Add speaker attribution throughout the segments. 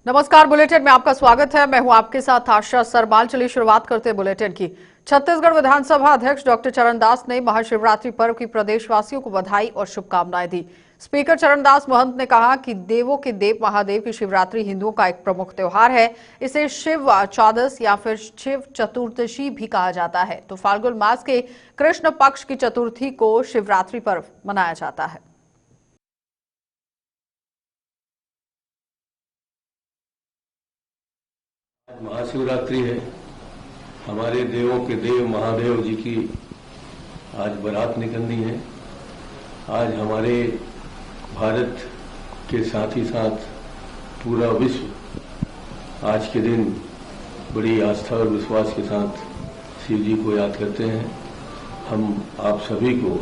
Speaker 1: नमस्कार, बुलेटिन में आपका स्वागत है। मैं हूं आपके साथ आशा सरबाल। चलिए शुरुआत करते हैं बुलेटिन की। छत्तीसगढ़ विधानसभा अध्यक्ष डॉक्टर चरणदास ने महाशिवरात्रि पर्व की प्रदेशवासियों को बधाई और शुभकामनाएं दी। स्पीकर चरणदास महंत ने कहा कि देवों के देव महादेव की शिवरात्रि हिंदुओं का एक प्रमुख त्योहार है। इसे शिव चौदस या फिर शिव चतुर्दशी भी कहा जाता है। तो फाल्गुन मास के कृष्ण पक्ष की चतुर्थी को शिवरात्रि पर्व मनाया जाता है।
Speaker 2: महाशिवरात्रि है। हमारे देवों के देव महादेव जी की आज बारात निकलनी है। आज हमारे भारत के साथ ही साथ पूरा विश्व आज के दिन बड़ी आस्था और विश्वास के साथ शिव जी को याद करते हैं। हम आप सभी को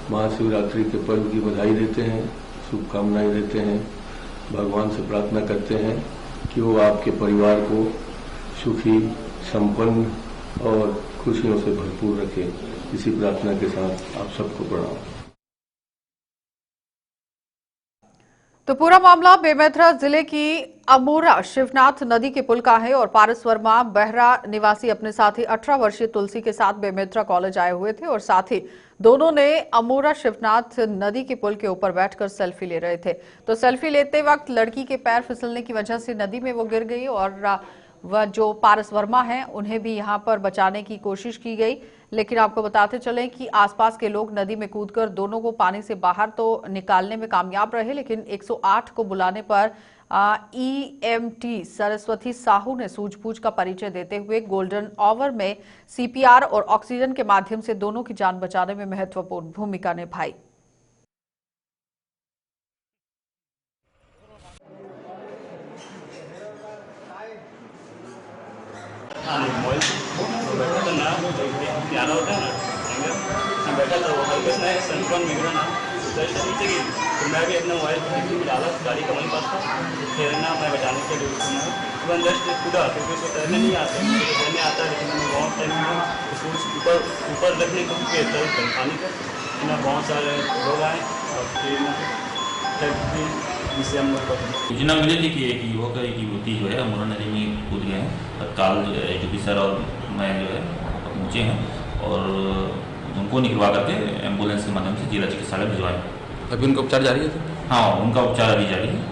Speaker 2: महाशिवरात्रि के पर्व की बधाई देते हैं, शुभकामनाएं देते हैं। भगवान से प्रार्थना करते हैं कि वो आपके परिवार को सुखी, संपन्न और खुशियों से भरपूर रखे। इसी प्रार्थना के साथ आप सबको प्रणाम।
Speaker 1: तो पूरा मामला बेमेतरा जिले की अमोरा शिवनाथ नदी के पुल का है और पारस वर्मा बहरा निवासी अपने साथी 18 वर्षीय तुलसी के साथ बेमेतरा कॉलेज आए हुए थे और साथ ही दोनों ने अमोरा शिवनाथ नदी के पुल के ऊपर बैठकर सेल्फी ले रहे थे। तो सेल्फी लेते वक्त लड़की के पैर फिसलने की वजह से नदी में वो गिर गई और वह जो पारस वर्मा हैं उन्हें भी यहां पर बचाने की कोशिश की गई। लेकिन आपको बताते चलें कि आसपास के लोग नदी में कूदकर दोनों को पानी से बाहर तो निकालने में कामयाब रहे, लेकिन 108 को बुलाने पर ईएमटी सरस्वती साहू ने सूझबूझ का परिचय देते हुए गोल्डन आवर में सीपीआर और ऑक्सीजन के माध्यम से दोनों की जान बचाने में महत्वपूर्ण भूमिका निभाई।
Speaker 3: प्यारा होता है ना, मैं बैठा था वो हल्के से संक्रमण मिल रहा ना, तो मैं भी अपना मोबाइल में डाला गाड़ी का वहीं पास था। फिर ना मैं बचाने के लिए तुरंत जस्ट कूदा क्योंकि उसको तैरने नहीं आता, तैरने आता है लेकिन मैं बहुत टाइम उसको ऊपर रखने को पानी का ना बहुत सारे लोग आए और फिर जिससे हम लोग
Speaker 4: सूचना मिली थी कि एक युवती जो है अमोरा नदी में कूद गए हैं। तत्काल एसडीपी सर और मैं जो है पहुँचे हैं और उनको निकलवा करके एम्बुलेंस के माध्यम से जिला चिकित्सालय भिजवाए।
Speaker 5: अभी उनका उपचार जारी है?
Speaker 4: हाँ, उनका उपचार अभी जारी है।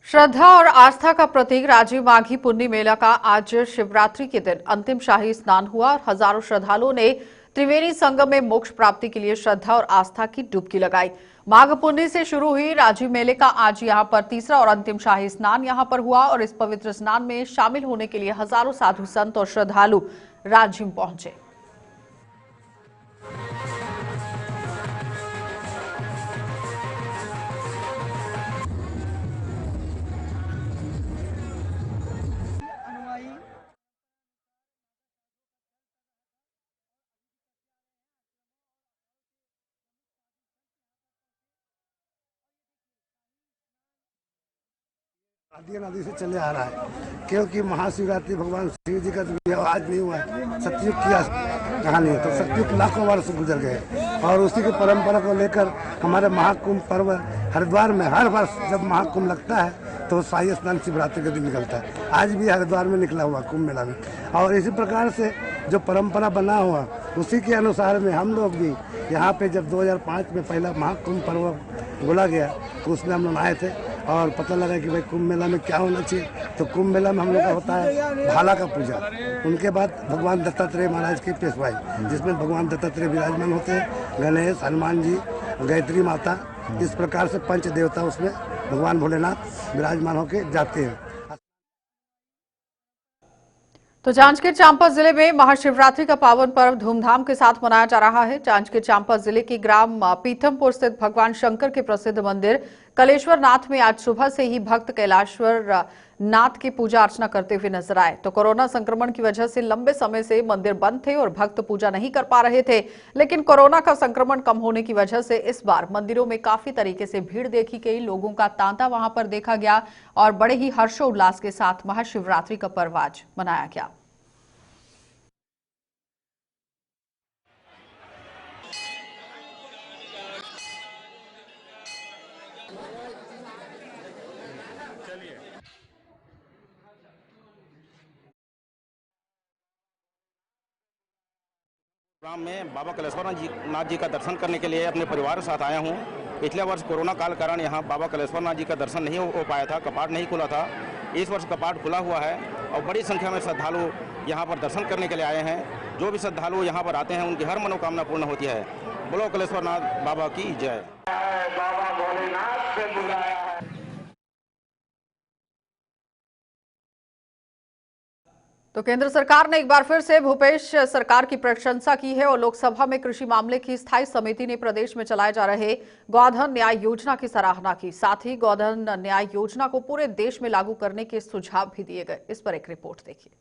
Speaker 1: श्रद्धा और आस्था का प्रतीक राजीव माघी पुन्नी मेला का आज शिवरात्रि के दिन अंतिम शाही स्नान हुआ और हजारों श्रद्धालुओं ने त्रिवेणी संगम में मोक्ष प्राप्ति के लिए श्रद्धा और आस्था की डुबकी लगाई। माघ पुन्नी से शुरू हुई राजीव मेले का आज यहां पर तीसरा और अंतिम शाही स्नान यहां पर हुआ और इस पवित्र स्नान में शामिल होने के लिए हजारों साधु संत और श्रद्धालु राजिम पहुंचे।
Speaker 6: नदी से चले आ रहा है क्योंकि महाशिवरात्रि भगवान शिव जी का आज नहीं हुआ है, सतयुग की कहानी है। तो सतयुग लाखों वर्ष गुजर गए और उसी की परंपरा को लेकर हमारे महाकुंभ पर्व हरिद्वार में हर वर्ष जब महाकुंभ लगता है तो शाही स्नान शिवरात्रि के दिन निकलता है। आज भी हरिद्वार में निकला हुआ कुंभ मेला में और इसी प्रकार से जो परंपरा बना हुआ उसी के अनुसार में हम लोग भी यहाँ पे जब 2005 में पहला महाकुंभ पर्व बोला गया तो उसमें हम लोग आए थे और पता लगा कि भाई कुंभ मेला में क्या होना चाहिए। तो कुंभ मेला में हम लोग का होता है भाला का पूजा, उनके बाद भगवान दत्तात्रेय महाराज की पेशवाई जिसमें भगवान दत्तात्रेय विराजमान होते हैं, गणेश, हनुमान जी, गायत्री माता, इस प्रकार से पंच देवता उसमें भगवान भोलेनाथ विराजमान होकर जाते हैं।
Speaker 1: तो जांजगीर चांपा जिले में महाशिवरात्रि का पावन पर्व धूमधाम के साथ मनाया जा रहा है। जांजगीर चांपा जिले के ग्राम पीथमपुर स्थित भगवान शंकर के प्रसिद्ध मंदिर कलेश्वर नाथ में आज सुबह से ही भक्त कैलाश्वर नाथ की पूजा अर्चना करते हुए नजर आए। तो कोरोना संक्रमण की वजह से लंबे समय से मंदिर बंद थे और भक्त पूजा नहीं कर पा रहे थे, लेकिन कोरोना का संक्रमण कम होने की वजह से इस बार मंदिरों में काफी तरीके से भीड़ देखी गई। लोगों का तांता वहां पर देखा गया और बड़े ही हर्षोल्लास के साथ महाशिवरात्रि का पर्व आज मनाया गया।
Speaker 5: राम में बाबा कलेश्वर नाथ जी का दर्शन करने के लिए अपने परिवार के साथ आया हूँ। पिछले वर्ष कोरोना काल कारण यहाँ बाबा कलेश्वर नाथ जी का दर्शन नहीं हो पाया था, कपाट नहीं खुला था। इस वर्ष कपाट खुला हुआ है और बड़ी संख्या में श्रद्धालु यहाँ पर दर्शन करने के लिए आए हैं। जो भी श्रद्धालु यहाँ पर आते हैं उनकी हर मनोकामना पूर्ण होती है। बोलो कलेश्वर नाथ बाबा की जय।
Speaker 7: बाबा भोलेनाथ से बुलाया है।
Speaker 1: तो केंद्र सरकार ने एक बार फिर से भूपेश सरकार की प्रशंसा की है और लोकसभा में कृषि मामले की स्थायी समिति ने प्रदेश में चलाए जा रहे गोधन न्याय योजना की सराहना की। साथ ही गोधन न्याय योजना को पूरे देश में लागू करने के सुझाव भी दिए गए। इस पर एक रिपोर्ट देखिए।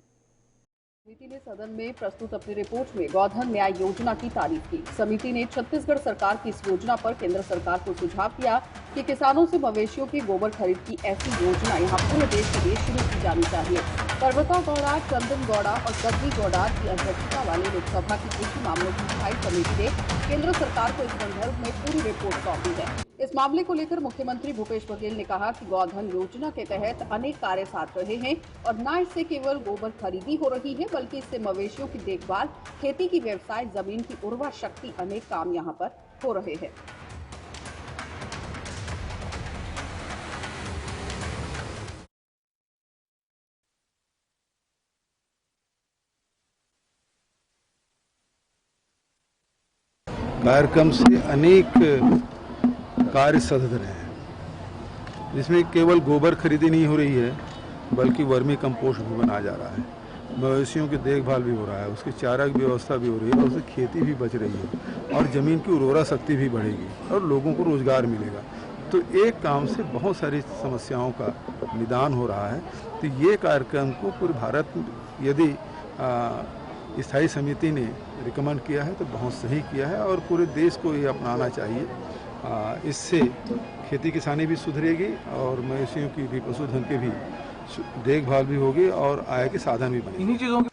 Speaker 1: समिति ने सदन में प्रस्तुत अपनी रिपोर्ट में गोधन न्याय योजना की तारीफ की। समिति ने छत्तीसगढ़ सरकार की इस योजना पर केंद्र सरकार को सुझाव दिया कि किसानों से मवेशियों के गोबर खरीद की ऐसी योजना यहाँ पूरे देश के लिए शुरू की जानी चाहिए। पर्वता गौड़ा, चंदन गौड़ा और गद्दी गौड़ा की अध्यक्षता वाली लोकसभा की कृषि मामलों की स्थायी समिति ने केंद्र सरकार को इस संदर्भ में पूरी रिपोर्ट सौंपी है। इस मामले को लेकर मुख्यमंत्री भूपेश बघेल ने कहा कि गोधन योजना के तहत अनेक कार्य साथ रहे हैं और न इससे केवल गोबर खरीदी हो रही है बल्कि इससे मवेशियों की देखभाल, खेती की व्यवसाय, जमीन की उर्वरा शक्ति, अनेक काम यहाँ पर हो रहे हैं।
Speaker 8: कार्यक्रम से अनेक कार्य सतत रहे हैं, जिसमें केवल गोबर खरीदी नहीं हो रही है बल्कि वर्मी कंपोस्ट भी बनाया जा रहा है, मवेशियों की देखभाल भी हो रहा है, उसकी चारा की व्यवस्था भी हो रही है और उससे खेती भी बच रही है और ज़मीन की उर्वरा शक्ति भी बढ़ेगी और लोगों को रोजगार मिलेगा। तो एक काम से बहुत सारी समस्याओं का निदान हो रहा है। तो ये कार्यक्रम को पूरे भारत यदि स्थायी समिति ने रिकमेंड किया है तो बहुत सही किया है और पूरे देश को ये अपनाना चाहिए। इससे खेती किसानी भी सुधरेगी और मवेशियों की भी, पशुधन की भी देखभाल भी होगी और आय के साधन भी बनेंगे। इन्हीं चीज़ों
Speaker 1: को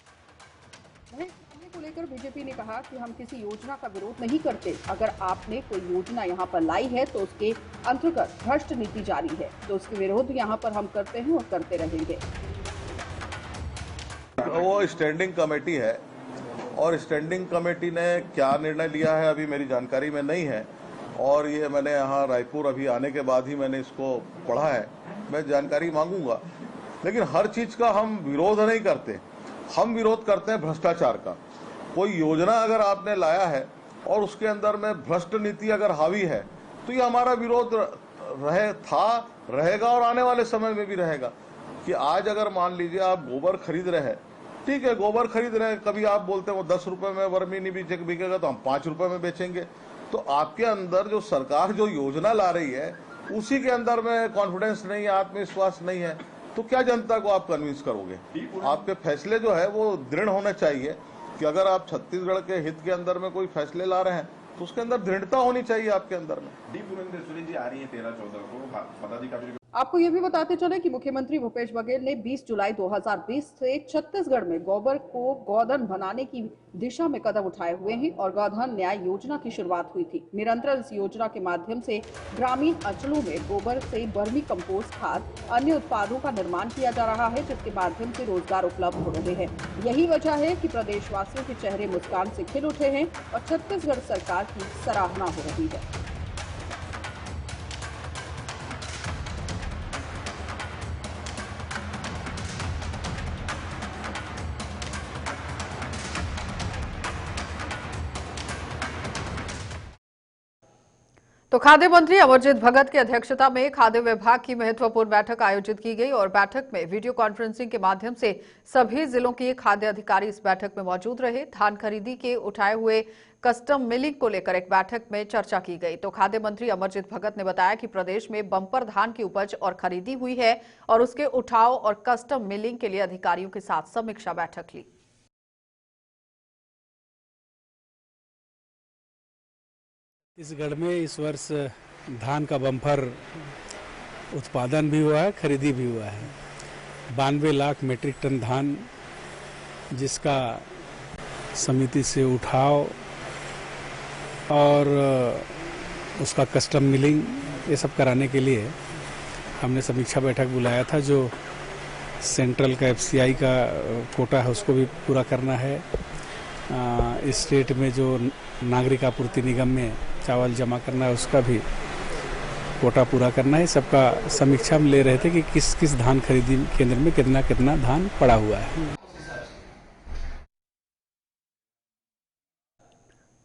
Speaker 1: लेकर बीजेपी ने कहा कि हम किसी योजना का विरोध नहीं करते। अगर आपने कोई योजना यहाँ पर लाई है तो उसके अंतर्गत भ्रष्ट नीति जारी है तो उसके विरोध यहाँ पर हम करते हैं और करते रहेंगे।
Speaker 9: वो स्टैंडिंग कमेटी है और स्टैंडिंग कमेटी ने क्या निर्णय लिया है अभी मेरी जानकारी में नहीं है और ये मैंने यहाँ रायपुर अभी आने के बाद ही मैंने इसको पढ़ा है। मैं जानकारी मांगूंगा, लेकिन हर चीज का हम विरोध नहीं करते, हम विरोध करते हैं भ्रष्टाचार का। कोई योजना अगर आपने लाया है और उसके अंदर में भ्रष्ट नीति अगर हावी है तो ये हमारा विरोध रहेगा और आने वाले समय में भी रहेगा। कि आज अगर मान लीजिए आप गोबर खरीद रहे हैं, ठीक है गोबर खरीद रहे हैं, कभी आप बोलते हैं वो 10 रुपए में वर्मी नहीं बिकेगा तो हम 5 रुपए में बेचेंगे। तो आपके अंदर जो सरकार जो योजना ला रही है उसी के अंदर में कॉन्फिडेंस नहीं है, आत्मविश्वास नहीं है, तो क्या जनता को आप कन्विंस करोगे? आपके फैसले जो है वो दृढ़ होने चाहिए कि अगर आप छत्तीसगढ़ के हित के अंदर में कोई फैसले ला रहे हैं तो उसके अंदर दृढ़ता होनी चाहिए आपके अंदर में।
Speaker 10: जी आ रही है 13-14 को पदाधिकारी।
Speaker 1: आपको ये भी बताते चले कि मुख्यमंत्री भूपेश बघेल ने 20 जुलाई 2020 से छत्तीसगढ़ में गोबर को गोधन बनाने की दिशा में कदम उठाए हुए हैं और गोधन न्याय योजना की शुरुआत हुई थी। निरंतर इस योजना के माध्यम से ग्रामीण अंचलों में गोबर से वर्मी कंपोस्ट खाद, अन्य उत्पादों का निर्माण किया जा रहा है, जिसके माध्यम से रोजगार उपलब्ध हो रहे हैं। यही वजह है कि प्रदेशवासियों के चेहरे मुस्कान से खिल उठे हैं और छत्तीसगढ़ सरकार की सराहना हो रही है। तो खाद्य मंत्री अमरजीत भगत की अध्यक्षता में खाद्य विभाग की महत्वपूर्ण बैठक आयोजित की गई और बैठक में वीडियो कॉन्फ्रेंसिंग के माध्यम से सभी जिलों के खाद्य अधिकारी इस बैठक में मौजूद रहे। धान खरीदी के उठाए हुए कस्टम मिलिंग को लेकर एक बैठक में चर्चा की गई। तो खाद्य मंत्री अमरजीत भगत ने बताया कि प्रदेश में बंपर धान की उपज और खरीदी हुई है और उसके उठाव और कस्टम मिलिंग के लिए अधिकारियों के साथ समीक्षा बैठक ली।
Speaker 11: छत्तीसगढ़ में इस वर्ष धान का बम्पर उत्पादन भी हुआ है, खरीदी भी हुआ है। 92 लाख मीट्रिक टन धान, जिसका समिति से उठाव और उसका कस्टम मिलिंग ये सब कराने के लिए हमने समीक्षा बैठक बुलाया था। जो सेंट्रल का FCI का कोटा है उसको भी पूरा करना है। स्टेट में जो नागरिक आपूर्ति निगम में चावल जमा करना है उसका भी कोटा पूरा करना है। सबका समीक्षा हम ले रहे थे कि किस किस धान खरीदी केंद्र में कितना कितना धान पड़ा हुआ है।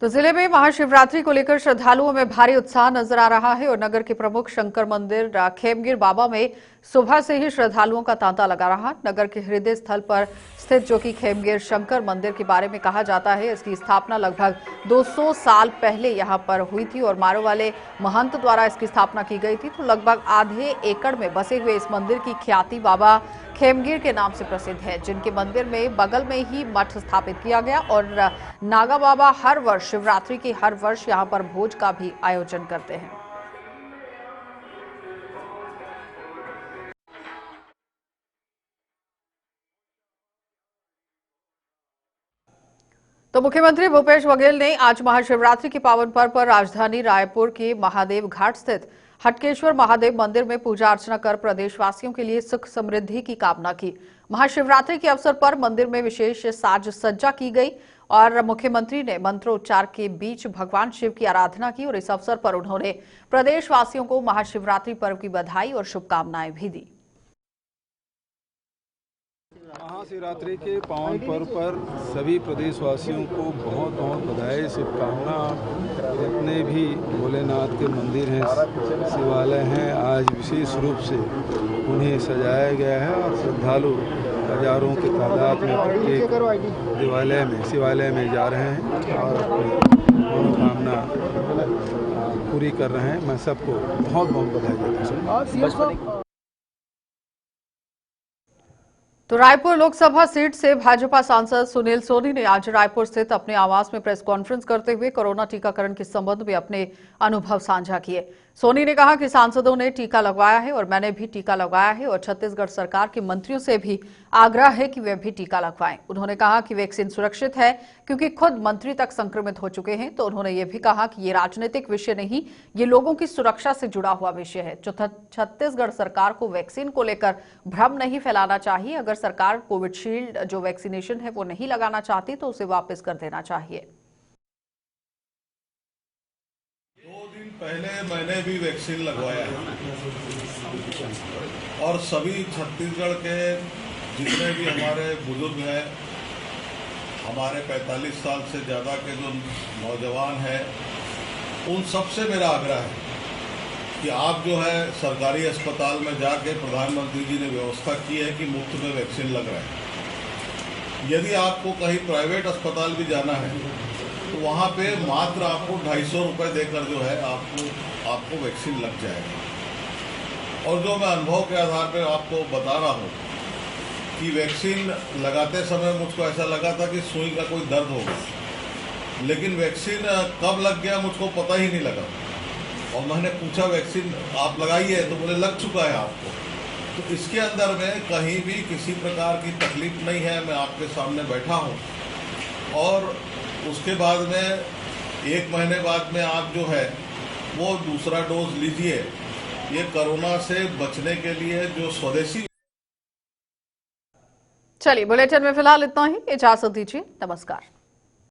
Speaker 1: तो जिले में महाशिवरात्रि को लेकर श्रद्धालुओं में भारी उत्साह नजर आ रहा है और नगर के प्रमुख शंकर मंदिर खेमगिर बाबा में सुबह से ही श्रद्धालुओं का तांता लगा रहा। नगर के हृदय स्थल पर स्थित जो कि खेमगिर शंकर मंदिर के बारे में कहा जाता है, इसकी स्थापना लगभग 200 साल पहले यहां पर हुई थी और मारो वाले महंत द्वारा इसकी स्थापना की गई थी। तो लगभग आधे एकड़ में बसे हुए इस मंदिर की ख्याति बाबा खेमगिर के नाम से प्रसिद्ध है, जिनके मंदिर में बगल में ही मठ स्थापित किया गया और नागा बाबा हर वर्ष शिवरात्रि के हर वर्ष यहां पर भोज का भी आयोजन करते हैं। तो मुख्यमंत्री भूपेश बघेल ने आज महाशिवरात्रि के पावन पर्व पर राजधानी रायपुर के महादेव घाट स्थित हटकेश्वर महादेव मंदिर में पूजा अर्चना कर प्रदेशवासियों के लिए सुख समृद्धि की कामना की। महाशिवरात्रि के अवसर पर मंदिर में विशेष साज सज्जा की गई और मुख्यमंत्री ने मंत्रोच्चार के बीच भगवान शिव की आराधना की और इस अवसर पर उन्होंने प्रदेशवासियों को महाशिवरात्रि पर्व की बधाई और शुभकामनाएं भी दी।
Speaker 8: महाशिवरात्रि के पावन पर्व पर सभी प्रदेशवासियों को बहुत बहुत बधाई, शुभकामना। जितने भी भोलेनाथ के मंदिर हैं, शिवालय हैं, आज विशेष रूप से उन्हें सजाया गया है और श्रद्धालु हजारों की तादाद में प्रत्येक शिवालय में जा रहे हैं और अपनी मनोकामना पूरी कर रहे हैं। मैं सबको बहुत बहुत बधाई देता हूँ।
Speaker 1: तो रायपुर लोकसभा सीट से भाजपा सांसद सुनील सोनी ने आज रायपुर स्थित अपने आवास में प्रेस कॉन्फ्रेंस करते हुए कोरोना टीकाकरण के संबंध में अपने अनुभव साझा किए। सोनी ने कहा कि सांसदों ने टीका लगवाया है और मैंने भी टीका लगवाया है और छत्तीसगढ़ सरकार के मंत्रियों से भी आग्रह है कि वे भी टीका लगवाएं। उन्होंने कहा कि वैक्सीन सुरक्षित है क्योंकि खुद मंत्री तक संक्रमित हो चुके हैं। तो उन्होंने ये भी कहा कि ये राजनीतिक विषय नहीं, ये लोगों की सुरक्षा से जुड़ा हुआ विषय है। छत्तीसगढ़ सरकार को वैक्सीन को लेकर भ्रम नहीं फैलाना चाहिए। अगर सरकार कोविशील्ड जो वैक्सीनेशन है वो नहीं लगाना चाहती तो उसे वापस कर देना चाहिए।
Speaker 9: 2 दिन पहले मैंने भी वैक्सीन लगवाया है और सभी छत्तीसगढ़ के जितने भी हमारे बुजुर्ग हैं, हमारे 45 साल से ज़्यादा के जो नौजवान हैं, उन सबसे मेरा आग्रह है कि आप जो है सरकारी अस्पताल में जाके प्रधानमंत्री जी ने व्यवस्था की है कि मुफ्त में वैक्सीन लग रहा है। यदि आपको कहीं प्राइवेट अस्पताल भी जाना है तो वहाँ पे मात्र आपको 250 रुपये देकर जो है आपको वैक्सीन लग जाएगा। और जो मैं अनुभव के आधार पर आपको बता रहा हूँ कि वैक्सीन लगाते समय मुझको ऐसा लगा था कि सुई का कोई दर्द होगा, लेकिन वैक्सीन कब लग गया मुझको पता ही नहीं लगा। और मैंने पूछा वैक्सीन आप लगाई है तो बोले लग चुका है आपको। तो इसके अंदर में कहीं भी किसी प्रकार की तकलीफ नहीं है। मैं आपके सामने बैठा हूँ और उसके बाद में 1 महीने बाद में आप जो है वो दूसरा डोज लीजिए। ये कोरोना से बचने के लिए जो स्वदेशी।
Speaker 1: चलिए बुलेटिन में फिलहाल इतना ही, इजाजत दीजिए, नमस्कार।